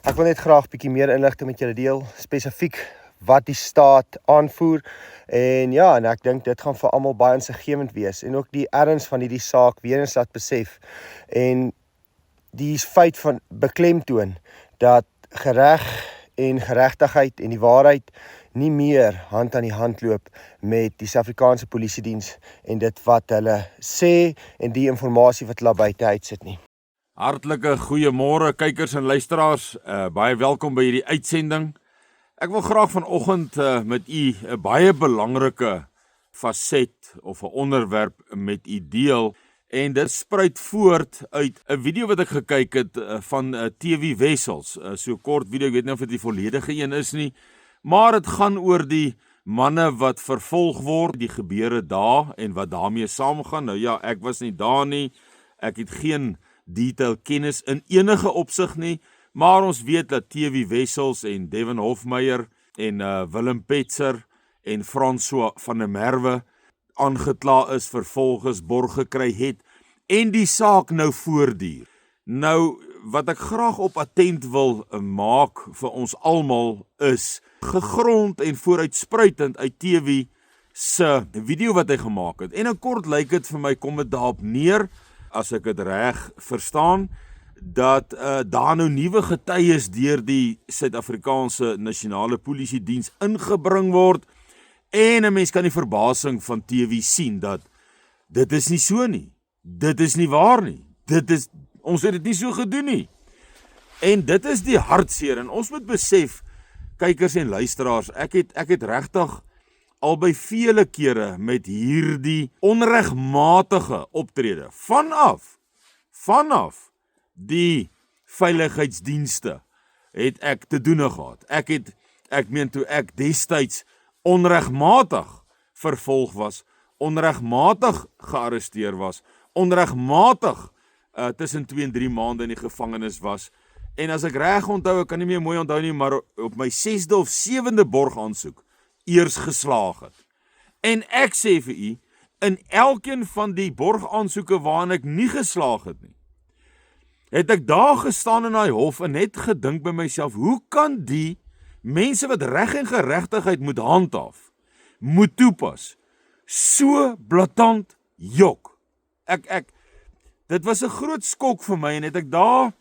Ek wil net graag 'n bietjie meer inligting met julle deel, spesifiek wat die staat aanvoer. En ja, en ek dink dit gaan vir almal baie insiggewend wees en ook die erns van hierdie saak weer eens laat besef en die feit van beklemtoon dat gereg en geregtigheid en die waarheid nie meer hand aan die hand loop met die Suid-Afrikaanse Polisiediens en dit wat hulle sê en die inligting wat hulle buite uitsit nie. Hartlike goeiemôre kykers en luisteraars, baie welkom by hierdie uitsending. Ek wil graag vanoggend met u 'n baie belangrike faset of 'n onderwerp met u deel en dit spruit voort uit 'n video wat ek gekyk het van TV Wessels, so kort video, ek weet nie of dit die volledige een is nie, maar dit gaan oor die manne wat vervolg word, die gebeure daar en wat daarmee saamgaan. Nou ja, ek was nie daar nie, ek het geen detail kennis in enige opsig nie, maar ons weet dat TV Wessels en Devin Hofmeyer en Willem Petzer en François van der Merwe aangekla is, vervolgens borg gekry het en die saak nou voortduur. Nou, wat ek graag op attent wil maak vir ons almal is gegrond en vooruitspruitend uit TV se video wat hy gemaak het. En in kort lyk dit vir my kom dit daarop neer, as ek dit reg verstaan, dat daar nou nuwe getuies deur die Suid-Afrikaanse Nasionale Polisiediens ingebring word en 'n mens kan die verbasing van TV sien dat dit is nie so nie. Dit is nie waar nie. Ons het dit nie so gedoen nie. En dit is die hartseer en ons moet besef, kykers en luisteraars, ek het regtig albei vele kere met hierdie onregmatige optrede vanaf die veiligheidsdienste het ek te doen gehad. Ek meen toe ek destyds onregmatig vervolg was, onregmatig gearresteer was, onregmatig tussen 2 en 3 maande in die gevangenis was. En as ek reg onthou, ek kan nie meer mooi onthou nie, maar op my 6de of 7de borgaansoek eers geslaag het. En ek sê vir u, in elkeen van die borgaansoeke waarin ek nie geslaag het nie, het ek daar gestaan in daai hof en net gedink by myself, hoe kan die mense wat reg en geregtigheid moet handhaaf, moet toepas, so blaatant jok. Dit was 'n groot skok vir my en het ek daar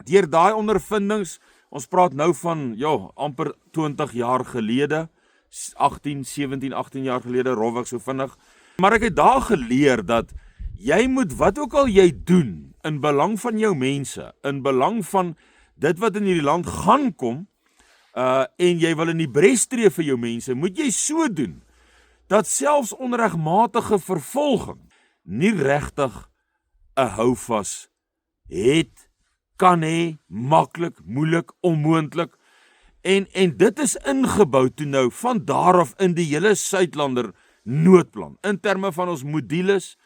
deur daai ondervindings, ons praat nou van amper 20 jaar gelede, 17, 18 jaar gelede, rofweg so vinnig. Maar ek het daar geleer dat jy moet wat ook al jy doen in belang van jou mense, in belang van dit wat in hierdie land gaan kom, en jy wil in die bres tree vir jou mense, moet jy so doen dat selfs onregmatige vervolging nie regtig 'n houvas het, kan hê, maklik, moeilik, onmoontlik. En dit is ingebou toe nou van daar af in die hele Suidlander noodplan, in terme van ons modules,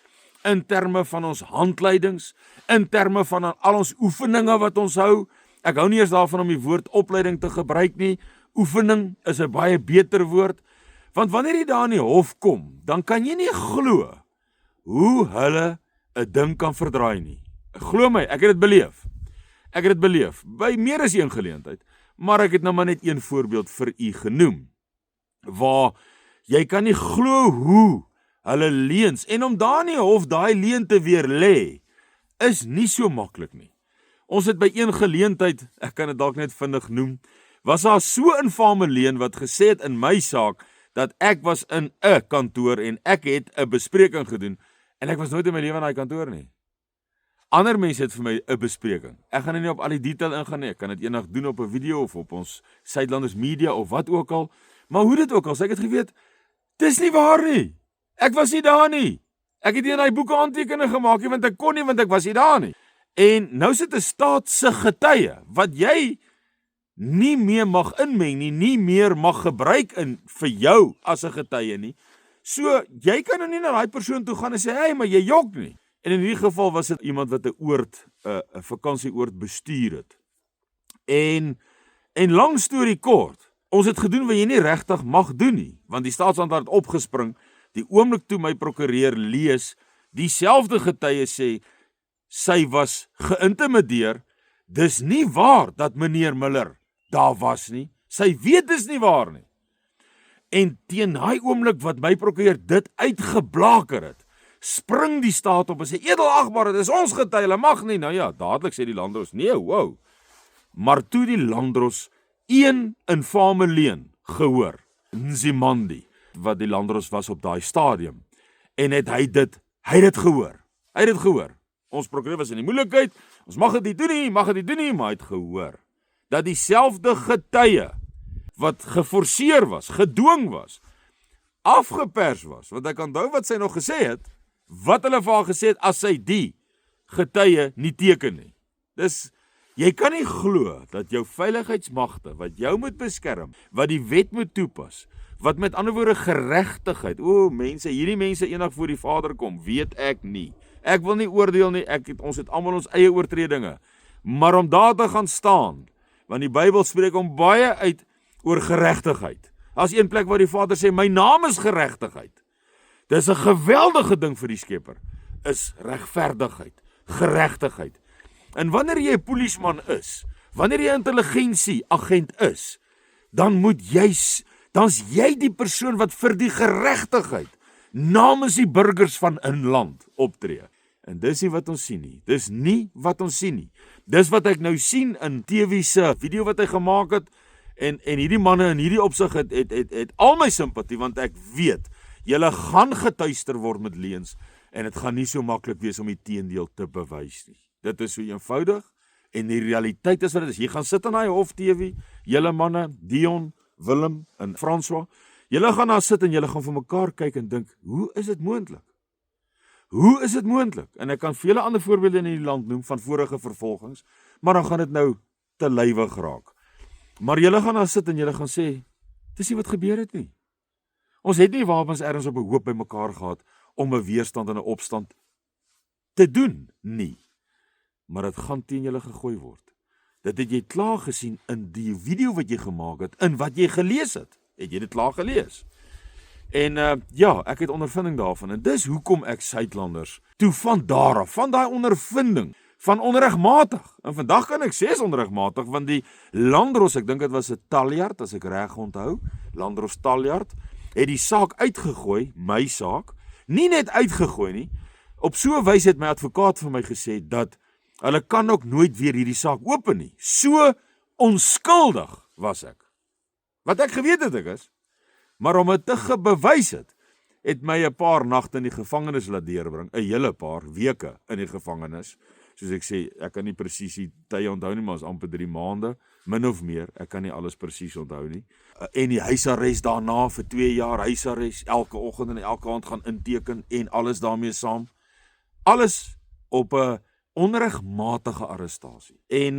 in terme van ons handleidings, in terme van al ons oefeninge wat ons hou. Ek hou nie eens daarvan om die woord opleiding te gebruik nie. Oefening is 'n baie beter woord, want wanneer jy daar in die hof kom, dan kan jy nie glo hoe hulle 'n ding kan verdraai nie. Glo my, ek het dit beleef, by meer as een geleentheid, maar ek het nou maar net een voorbeeld vir u genoem, waar jy kan nie glo hoe hulle leuns, en om daar in die hof daai leuen te weer lê, is nie so maklik nie. Ons het by een geleentheid, ek kan dit dalk net vinnig noem, was daar so 'n infame leuen wat gesê het in my saak, dat ek was in 'n kantoor en ek het 'n bespreking gedoen, en ek was nooit in my lewe in daai kantoor nie. Ander mense het vir my 'n bespreking. Ek gaan nie op al die detail ingaan nie, ek kan dit eendag doen op 'n video of op ons Suidlanders Media of wat ook al, maar hoe dit ook al, ek het geweet, dis nie waar nie. Ek was nie daar nie. Ek het nie in daai boeke aantekeninge gemaak nie, want ek kon nie, want ek was nie daar nie. En nou sit 'n staat se getuie, wat jy nie meer mag inmeng nie, nie meer mag gebruik vir jou as 'n getuie nie. So, jy kan nou nie na daai persoon toe gaan en sê, hey, maar jy jok nie. En in hierdie geval was dit iemand wat 'n vakansieoord bestuur het. En lang storie kort, ons het gedoen wat jy nie regtig mag doen nie, want die staatsanwalt het opgespring, die oomblik toe my prokureur lees, dieselfde getuie sê, sy was geïntimideer dis nie waar dat meneer Miller daar was nie. Sy weet dis nie waar nie. En teen daai oomblik wat my prokureur dit uitgeblaker het, spring die staat op en sê, edelagbare, dis ons getuie, hulle mag nie. Nou ja, dadelik sê die Landdros, nee, wow. Maar toe die Landdros een infame leuen gehoor, Nzimandi, wat die Landdros was op daai stadium, en het hy dit gehoor. Hy het dit gehoor. Ons prokureur was in die moeilikheid, ons mag dit nie doen nie, maar hy het gehoor dat dieselfde getuie wat geforseer was, gedwing was, afgepers was, want ek onthou wat sy nog gesê het, wat hulle vir haar gesê het, as sy die getuie nie teken nie. Dis, jy kan nie glo dat jou veiligheidsmagte, wat jou moet beskerm, wat die wet moet toepas, wat met ander woorde geregtigheid, mense, hierdie mense eendag voor die Vader kom, weet ek nie. Ek wil nie oordeel nie, ons het almal ons eie oortredinge, maar om daar te gaan staan, want die Bybel spreek om baie uit oor geregtigheid. As een plek waar die Vader sê, my naam is geregtigheid. Dis 'n geweldige ding vir die Skepper, is regverdigheid, geregtigheid. En wanneer jy 'n polisieman is, wanneer jy 'n intelligensieagent is, dan's jy die persoon wat vir die geregtigheid namens die burgers van 'n land optree. En dis nie wat ons sien nie. Dis nie wat ons sien nie. Dis wat ek nou sien in TV se video wat hy gemaak het, en hierdie manne in hierdie opsig het al my simpatie, want ek weet, julle gaan getuister word met leuns, en dit gaan nie so maklik wees om die teendeel te bewys nie. Dit is so eenvoudig, en die realiteit is wat dit is. Jy gaan sit in daai hof TV, julle manne, Dion, Willem en François, julle gaan daar sit en julle gaan vir mekaar kyk en dink, hoe is dit moontlik? Hoe is dit moontlik? En ek kan vele ander voorbeelde in die land noem van vorige vervolgings, maar dan gaan dit nou te lywig raak. Maar julle gaan daar sit en julle gaan sê, dis nie wat gebeur het nie. Ons het nie wapens ergens op 'n hoop by mekaar gehad om 'n weerstand en 'n opstand te doen nie. Maar dit gaan teen julle gegooi word. Dit het jy klaar gesien in die video wat jy gemaak het, in wat jy gelees het. Het jy dit klaar gelees? En ja, ek het ondervinding daarvan, en dis hoekom ek Suidlanders toe van daar af, van daai ondervinding, van onregmatig, en vandag kan ek sê is onregmatig, want die Landdros, ek dink dit was 'n Taljaard, as ek reg onthou, Landdros Taljaard, het die saak uitgegooi, my saak, nie net uitgegooi nie, op so 'n wyse het my advokaat vir my gesê, dat hulle kan ook nooit weer hierdie saak open nie, so onskuldig was ek, wat ek geweet het ek is, maar om het te bewys het my 'n paar nagte in die gevangenis laat deurbring, 'n hele paar weke in die gevangenis, soos ek sê, ek kan nie presies die tye onthou nie, maar is amper 3 maande, min of meer, ek kan nie alles presies onthou nie, en die huisarrest daarna vir 2 jaar huisarrest, elke oggend en elke aand gaan inteken, en alles daarmee saam, alles op 'n onregmatige arrestasie, en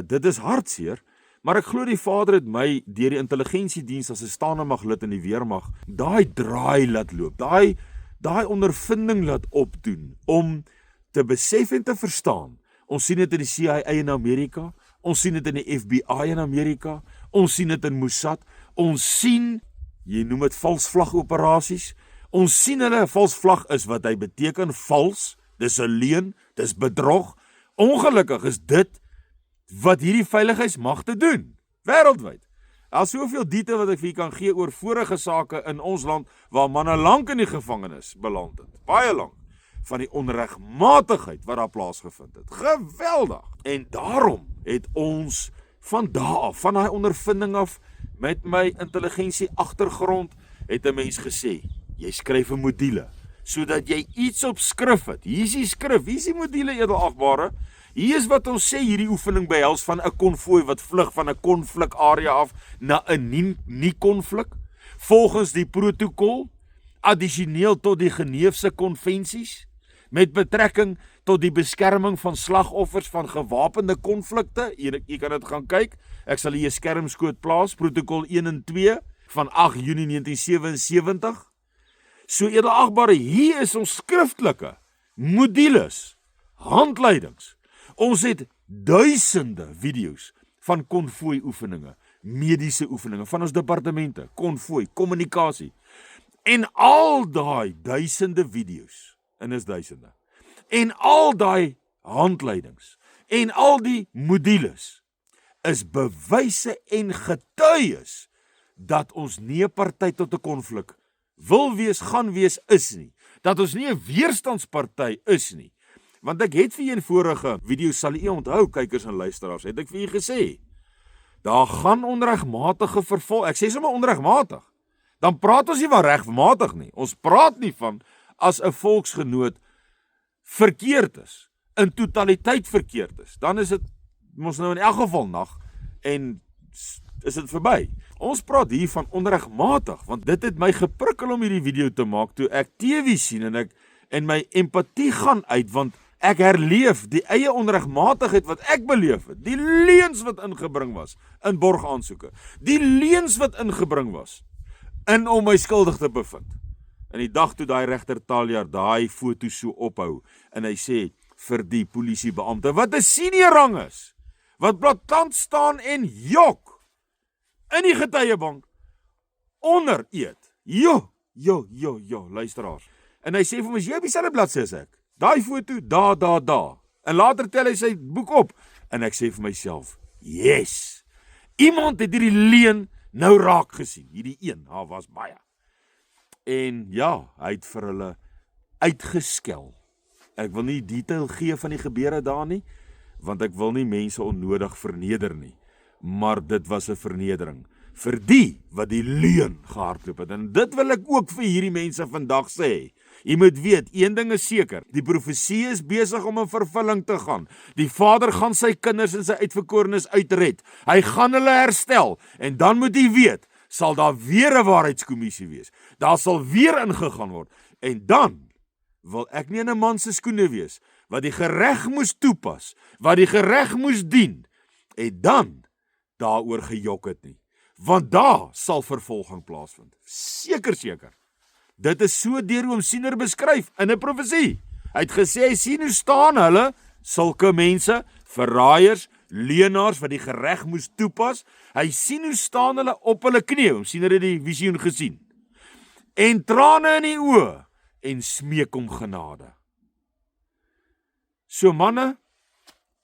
dit is hartseer, maar ek glo die Vader het my deur die intelligensiediens as 'n staande maglid in die weermag daai draai laat loop, daai ondervinding laat opdoen om te besef en te verstaan. Ons sien dit in die CIA in Amerika, ons sien dit in die FBI in Amerika, ons sien dit in Mossad, ons sien, jy noem dit vals vlag operasies, ons sien hulle, vals vlag is wat hy beteken, vals, dis 'n leuen, dis bedrog. Ongelukkig is dit wat hierdie veiligheidsmagte doen, wêreldwyd. Daar's soveel detail wat ek vir julle kan gee oor vorige sake in ons land, waar manne lank in die gevangenis beland het, baie lank, van die onregmatigheid wat daar plaasgevind het. Geweldig! En daarom het ons van daar af, van daai ondervinding af, met my intelligensie agtergrond, het 'n mens gesê, jy skryf 'n module, sodat jy iets op skrif het. Hier is die skrif, hier is die module, edelagbare. Hier is wat ons sê, hierdie oefening behels van 'n konvooi wat vlug van 'n konflikarea af na 'n nie-konflik, volgens die protokol, addisioneel tot die Geneefse konvensies, met betrekking tot die beskerming van slagoffers van gewapende konflikte. Jy kan dit gaan kyk, ek sal hier 'n skermskoot plaas, protokol 1 en 2 van 8 Junie 1977. So edelagbare, hier is ons skriftelike modules, handleidings. Ons het duisende video's van konvooi oefeninge, mediese oefeninge, van ons departemente, konvooi, kommunikasie. En al daai duisende video's, en is duisende, en al daai handleidings, en al die modules is bewyse en getuies dat ons nie 'n party tot 'n konflik wil wees, gaan wees, is nie. Dat ons nie 'n weerstandsparty is nie. Want ek het vir 'n vorige video, sal u onthou, kykers en luisteraars, het ek vir u gesê, daar gaan onregmatige vervolg. Ek sê sommer onregmatig. Dan praat ons nie van regmatig nie. Ons praat nie van as 'n volksgenoot verkeerd is, in totaliteit verkeerd is. Dan is dit mos nou in elk geval nag en is dit verby. Ons praat hier van onregmatig, want dit het my geprikkel om hierdie video te maak toe ek TV sien en my empatie gaan uit, want ek herleef die eie onregmatigheid wat ek beleef het, die leuns wat ingebring was in borgaansoeke, die leuns wat ingebring was om my skuldig te bevind. En die dag toe daai regter Taljaard daai foto so ophou en hy sê vir die polisiebeampte wat 'n senior rang is, wat blaatant staan en jok in die getuiebank onder eed. Jo, luisteraars. En hy sê vir my, jy op dieselfde bladsy as ek. Daai foto, daar. En later tel hy sy boek op. En ek sê vir myself, yes, iemand het hierdie leuen nou raak gesien. Hierdie een, daar was baie. En ja, hy het vir hulle uitgeskel. Ek wil nie detail gee van die gebeure daar nie, want ek wil nie mense onnodig verneder nie. Maar dit was 'n vernedering vir die wat die leuen gehardloop het. En dit wil ek ook vir hierdie mense vandag sê. Jy moet weet, een ding is seker, die profesie is besig om in vervulling te gaan. Die Vader gaan sy kinders en sy uitverkorenes uitred. Hy gaan hulle herstel. En dan moet jy weet, sal daar weer 'n waarheidskommissie wees. Daar sal weer ingegaan word. En dan wil ek nie in 'n man se skoene wees, wat die gereg moes toepas, wat die gereg moes dien, en dan daaroor gejok het nie. Want daar sal vervolging plaasvind. Seker. Dit is so deur oom Siener beskryf in 'n profesie. Hy het gesê, hy sien hoe staan hulle, sulke mense, verraaiers, leenaars wat die gereg moes toepas. Hy sien hoe staan hulle op hulle knieë. Oom Siener het die visioen gesien. En trane in die oë en smeek om genade. So manne,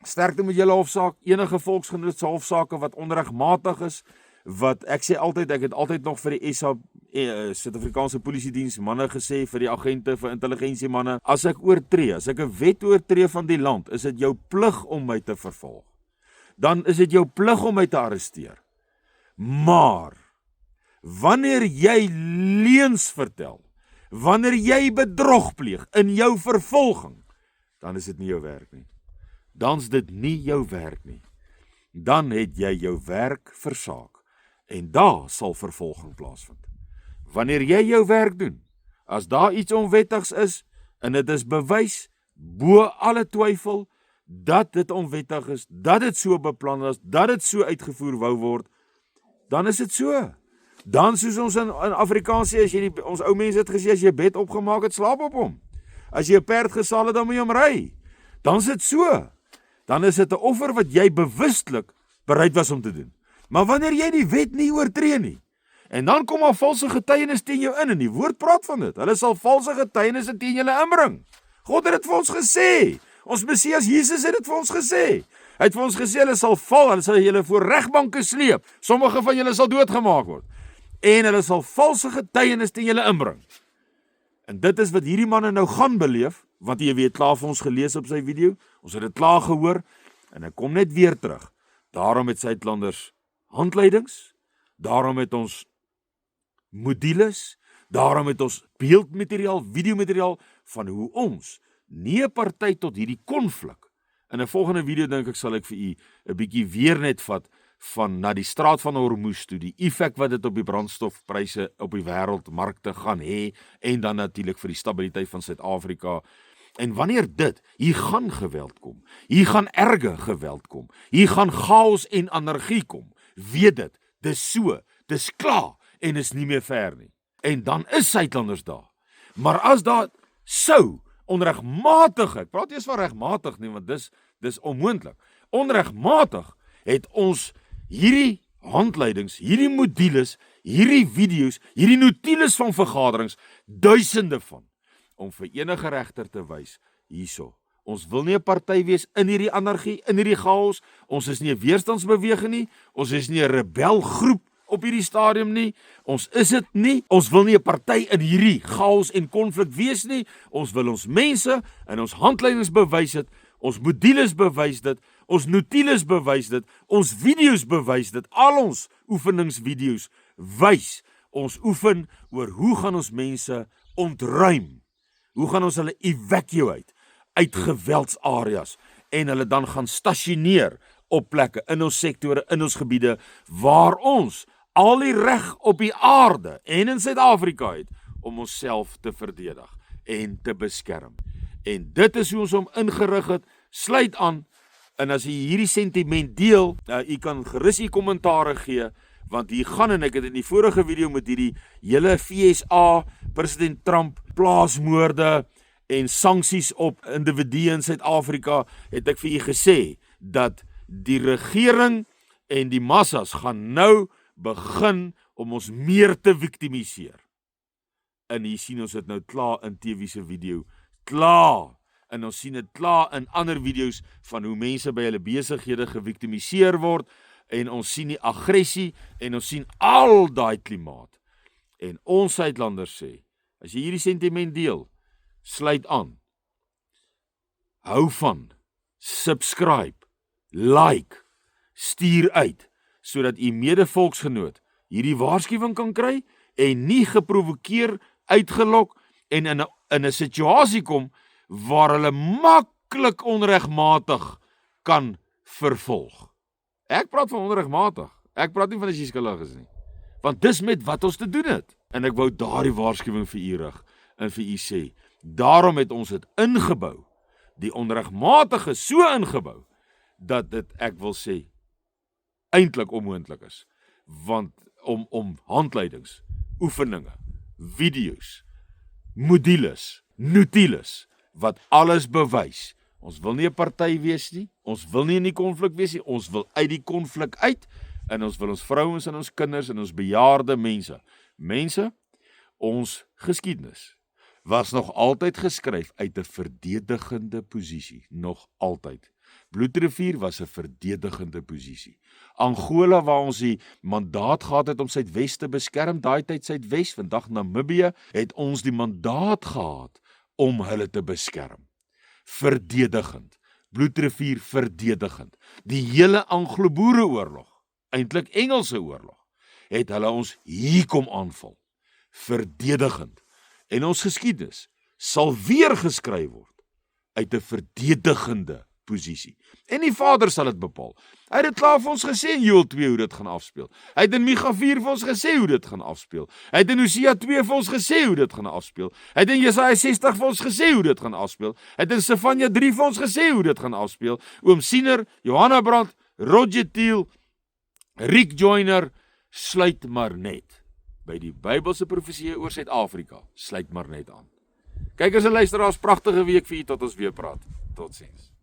sterkte met julle hofsaak, enige volksgenoot se hofsaake wat onregmatig is, wat ek sê altyd, ek het altyd nog vir die Suid-Afrikaanse Polisiediens manne gesê, vir die agente, vir intelligensiemanne, as ek oortree, as ek 'n wet oortree van die land, is dit jou plig om my te vervolg. Dan is dit jou plig om my te arresteer. Maar wanneer jy leuns vertel, wanneer jy bedrog pleeg in jou vervolging, dan is dit nie jou werk nie. Dan's dit nie jou werk nie. Dan het jy jou werk versaak. En daar sal vervolging plaasvind. Wanneer jy jou werk doen, as daar iets onwettigs is, en dit is bewys, bo alle twyfel, dat dit onwettig is, dat dit so beplan is, dat dit so uitgevoer wou word, dan is dit so. Dan soos ons in Afrikaans sê, ons ou mense het gesê, as jy bed opgemaak het, slaap op hom. As jy 'n perd gesaal het, dan moet jy hom ry. Dan is dit so. Dan is dit 'n offer wat jy bewustelik bereid was om te doen. Maar wanneer jy die wet nie oortree nie, en dan kom al valse getuienis teen jou in, en die woord praat van dit, hulle sal valse getuienisse teen julle inbring. God het dit vir ons gesê. Ons Messias Jesus het dit vir ons gesê. Hy het vir ons gesê, hulle sal val, hulle sal julle voor regbanke sleep. Sommige van julle sal doodgemaak word. En hulle sal valse getuienis teen julle inbring. En dit is wat hierdie manne nou gaan beleef, want jy weet, klaar vir ons gelees op sy video, ons het dit klaar gehoor, en ek kom net weer terug. Daarom het Suidlanders handleidings, daarom het ons modules, daarom het ons beeldmateriaal, videomateriaal, van hoe ons nie 'n party tot hierdie konflik. In 'n volgende video dink ek sal ek vir u 'n bietjie weer net vat van na die straat van Hormuz toe, die effek wat dit op die brandstofpryse op die wêreldmarkte gaan hê, en dan natuurlik vir die stabiliteit van Suid-Afrika. En wanneer hier gaan geweld kom, hier gaan erge geweld kom, hier gaan chaos en anargie kom, weet dit, dis so, dis klaar, en is nie meer ver nie. En dan is Suidlanders daar. Maar as daar sou onregmatig, ek praat eers van regmatig nie, want dis onmoontlik. Onregmatig het ons hierdie handleidings, hierdie modules, hierdie video's, hierdie notules van vergaderings, duisende van, om vir enige regter te wys, hierso, Ons wil nie 'n party wees in hierdie anargie, in hierdie chaos. Ons is nie 'n weerstandsbeweging nie. Ons is nie 'n rebelgroep op hierdie stadium nie. Ons is dit nie. Ons wil nie 'n party in hierdie chaos en konflik wees nie. Ons wil ons mense en ons handleidings bewys dit. Ons modules bewys dit. Ons notules bewys dit. Ons video's bewys dit. Al ons oefeningsvideo's wys. Ons oefen oor hoe gaan ons mense ontruim. Hoe gaan ons hulle evacuate uit geweldsareas en hulle dan gaan stasioneer op plekke in ons sektore, in ons gebiede waar ons al die reg op die aarde en in Suid-Afrika het om onsself te verdedig en te beskerm. En dit is hoe ons hom ingerig het. Sluit aan, en as jy hierdie sentiment deel, jy kan gerus u kommentare gee, want hier gaan, en ek het in die vorige video met hierdie hele FSA, president Trump, plaasmoorde en sanksies op individue in Suid-Afrika, het ek vir u gesê, dat die regering en die massas gaan nou begin om ons meer te victimiseer. En hier sien ons dit nou klaar in TV se video, klaar. En ons sien dit klaar in ander video's van hoe mense by hulle besighede geviktimiseer word, en ons sien die aggressie, en ons sien al daai klimaat. En ons Suidlanders sê, as jy hierdie sentiment deel, sluit aan. Hou van, subscribe, like, stuur uit, sodat u medevolksgenoot hierdie waarskuwing kan kry, en nie geprovokeer, uitgelok, en in 'n situasie kom, waar hulle maklik onregmatig kan vervolg. Ek praat van onregmatig, ek praat nie van as jy skuldig is nie, want dis met wat ons te doen het, en ek wou daardie waarskuwing vir u rig, en vir u sê, daarom het ons dit ingebou, die onregmatige so ingebou, dat dit, ek wil sê, eintlik onmoontlik is, want om handleidings, oefeninge, video's, modules, notules, wat alles bewys. Ons wil nie 'n party wees nie, ons wil nie in die konflik wees nie, ons wil uit die konflik uit, en ons wil ons vrouens en ons kinders en ons bejaarde mense, ons geskiedenis was nog altyd geskryf uit 'n verdedigende posisie, nog altyd. Bloedrivier was 'n verdedigende posisie. Angola, waar ons die mandaat gehad het om Suidwes te beskerm, daai tyd Suidwes, vandag Namibië, het ons die mandaat gehad om hulle te beskerm. Verdedigend. Bloedrivier verdedigend. Die hele Anglo-Boereoorlog, eintlik Engelse oorlog, het hulle ons hier kom aanval. Verdedigend. En ons geskiedenis sal weer geskryf word uit 'n verdedigende posisie. En die Vader sal dit bepaal. Hy het dit klaar vir ons gesê in Joël 2 hoe dit gaan afspeel. Hy het in Micha 4 vir ons gesê hoe dit gaan afspeel. Hy het in Hosea 2 vir ons gesê hoe dit gaan afspeel. Hy het in Jesaja 60 vir ons gesê hoe dit gaan afspeel. Hy het in Sefanja 3 vir ons gesê hoe dit gaan afspeel. Oom Siener, Johanna Brandt, Roger Thiel, Rick Joyner, sluit maar net by die Bybelse profesie oor Suid-Afrika. Sluit maar net aan. Kykers en luisteraars, pragtige week vir u tot ons weer praat. Totsiens.